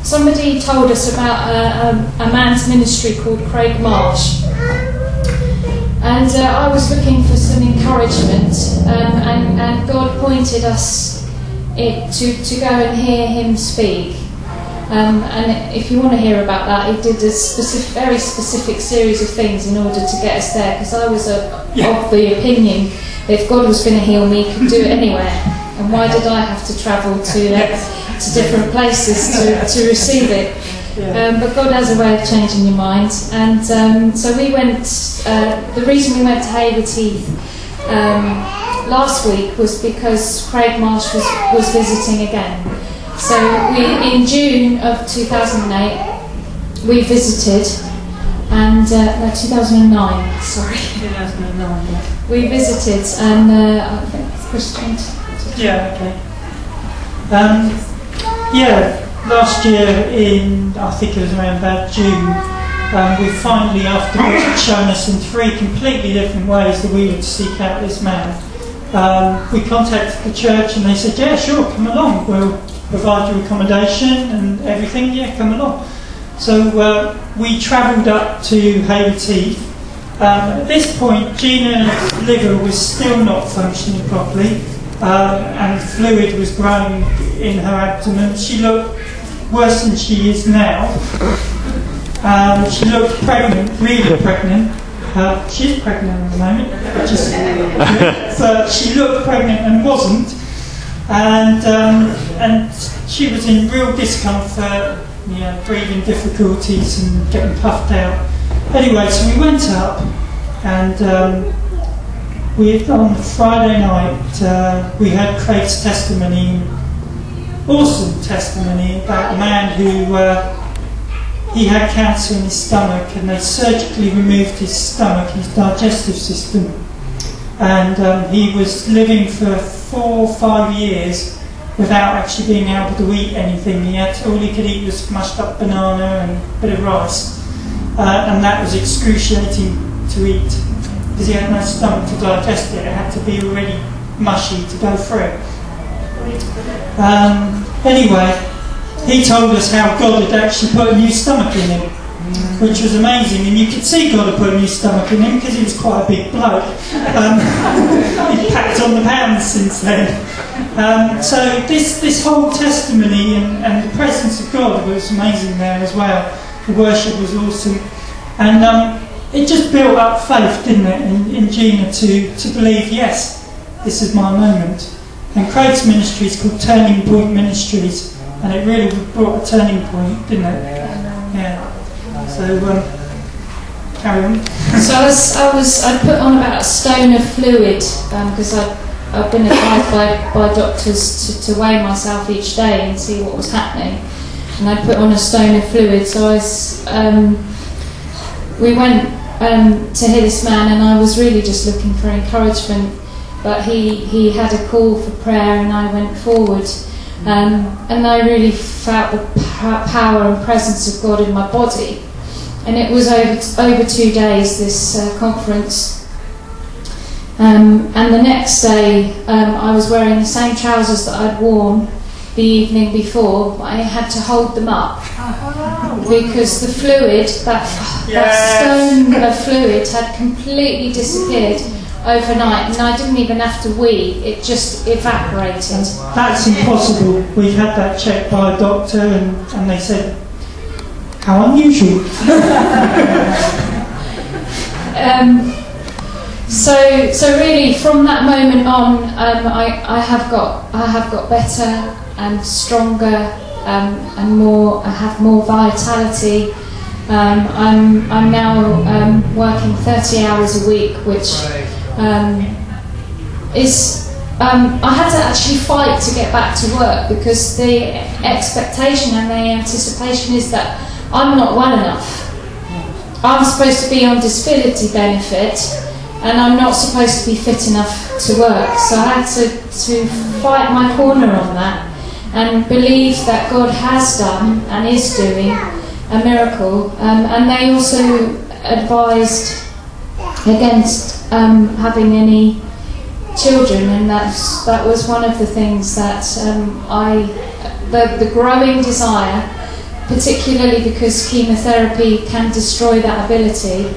somebody told us about a man's ministry called Craig Marsh, and I was looking for some encouragement, and God pointed us to go and hear him speak. And if you want to hear about that, he did a very specific series of things in order to get us there, because I was of the opinion that if God was going to heal me, he could do it anywhere, and why did I have to travel to different places to receive it? But God has a way of changing your mind, and so we went. The reason we went to Hayward Heath last week was because Craig Marsh was visiting again. So in June of 2008, we visited, and 2009. Sorry. 2009. Yeah. We visited, and I think Christian. Yeah. Okay. Last year I think it was around about June, we finally, after God had shown us in 3 completely different ways that we would seek out this man, we contacted the church and they said, yeah, sure, come along, we'll provide you accommodation and everything, yeah, come along. So we travelled up to Hayward Heath. At this point, Gina's liver was still not functioning properly, and fluid was growing in her abdomen. She looked worse than she is now. She looked pregnant, really pregnant. She's pregnant at the moment, but she looked pregnant and wasn't. And she was in real discomfort, breathing difficulties and getting puffed out. Anyway, so we went up, and on Friday night we had Craig's testimony, awesome testimony about a man who he had cancer in his stomach, and they surgically removed his stomach, his digestive system, and he was living for 4 or 5 years without actually being able to eat anything. All he could eat was mushed up banana and a bit of rice, and that was excruciating to eat because he had no stomach to digest it. It had to be already mushy to go through it. Anyway, he told us how God had actually put a new stomach in him, which was amazing, and you could see God had put a new stomach in him because he was quite a big bloke. He'd packed on the pounds since then. So this whole testimony and the presence of God was amazing there as well. The worship was awesome, and it just built up faith, didn't it, in Gina to believe, yes, this is my moment. And Craig's ministry is called Turning Point Ministries, and it really brought a turning point, didn't it? Yeah. So carry on. So I put on about a stone of fluid because I've been advised by doctors to weigh myself each day and see what was happening, and I put on a stone of fluid. So we went to hear this man, and I was really just looking for encouragement. But he had a call for prayer, and I went forward, and I really felt the power and presence of God in my body. And it was over 2 days, this conference. And the next day, I was wearing the same trousers that I'd worn the evening before, but I had to hold them up because the fluid, that stone of fluid, had completely disappeared overnight, and I didn't even have to wee, it just evaporated. That's impossible. We had that checked by a doctor, and they said, how unusual. So really, from that moment on, I have got better and stronger, and more. I have more vitality. I'm now working 30 hours a week, which is. I had to actually fight to get back to work because the expectation and the anticipation is that I'm not well enough. I'm supposed to be on disability benefit, and I'm not supposed to be fit enough to work. So I had to fight my corner on that and believe that God has done and is doing a miracle. And they also advised against having any children, and that was one of the things that the growing desire, particularly because chemotherapy can destroy that ability,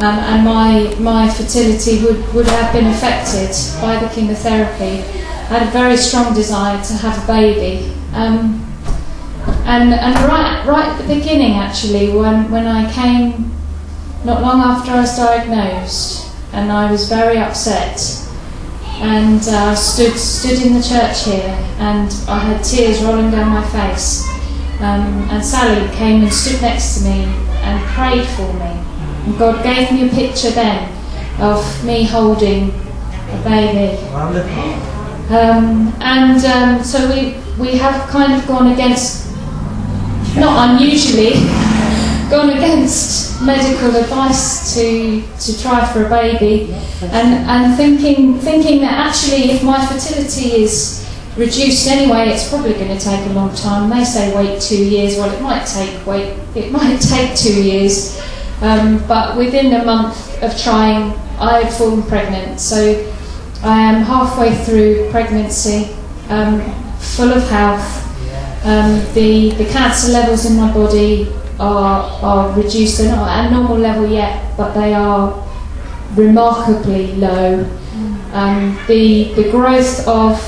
and my fertility would have been affected by the chemotherapy. I had a very strong desire to have a baby, and right at the beginning, actually, when I came, not long after I was diagnosed, and I was very upset, and stood in the church here, and I had tears rolling down my face, and Sally came and stood next to me and prayed for me, and God gave me a picture then of me holding a baby. So we have kind of gone against, not unusually, gone against medical advice to try for a baby, and thinking that actually if my fertility is reduced anyway, it's probably going to take a long time. They say wait 2 years. Well, it might take 2 years, but within a month of trying, I had fallen pregnant. So I am halfway through pregnancy, full of health. The cancer levels in my body are reduced. They're not at a normal level yet, but they are remarkably low. The growth of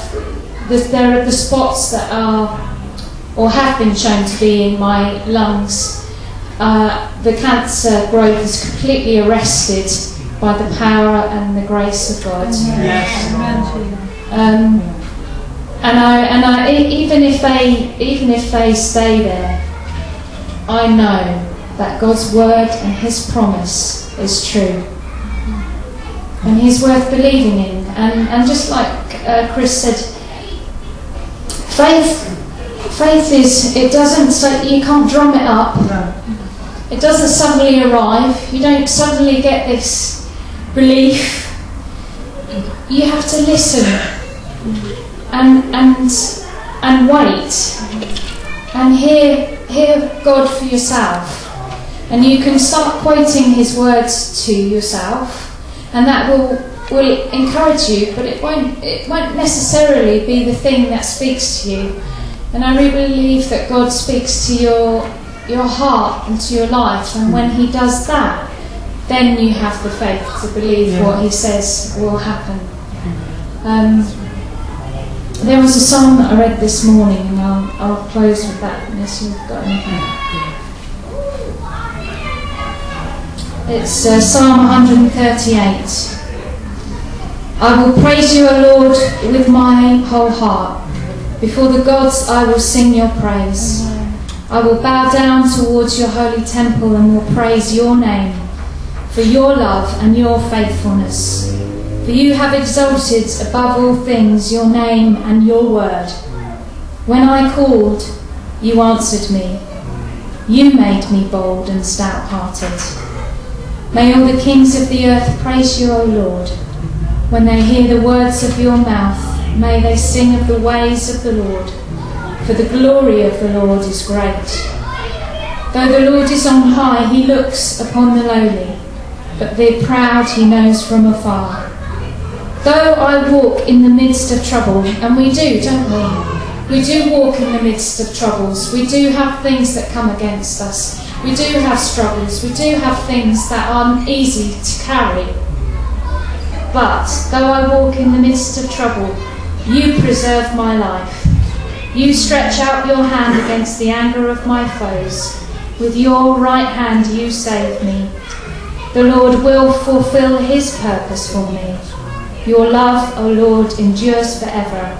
there are the spots that are or have been shown to be in my lungs. The cancer growth is completely arrested by the power and the grace of God. Yes. Even if they stay there, I know that God's word and His promise is true, and He's worth believing in. And just like Chris said, faith is, it doesn't, so you can't drum it up. No. It doesn't suddenly arrive. You don't suddenly get this belief. You have to listen and wait and hear God for yourself. And you can start quoting His words to yourself, and that will encourage you, but it won't necessarily be the thing that speaks to you. And I really believe that God speaks to your heart and to your life, and when He does that, then you have the faith to believe what He says will happen. There was a psalm that I read this morning, and I'll close with that unless you've got anything. It's Psalm 138. I will praise you, O Lord, with my whole heart. Before the gods I will sing your praise. I will bow down towards your holy temple and will praise your name for your love and your faithfulness. For you have exalted above all things your name and your word. When I called, you answered me. You made me bold and stout-hearted. May all the kings of the earth praise you, O Lord. When they hear the words of your mouth, may they sing of the ways of the Lord. For the glory of the Lord is great. Though the Lord is on high, He looks upon the lowly, but the proud He knows from afar. Though I walk in the midst of trouble, and we do, don't we? We do walk in the midst of troubles. We do have things that come against us. We do have struggles. We do have things that aren't easy to carry. But though I walk in the midst of trouble, you preserve my life. You stretch out your hand against the anger of my foes. With your right hand you save me. The Lord will fulfill His purpose for me. Your love, O Lord, endures forever,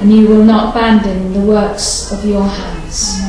and you will not abandon the works of your hands.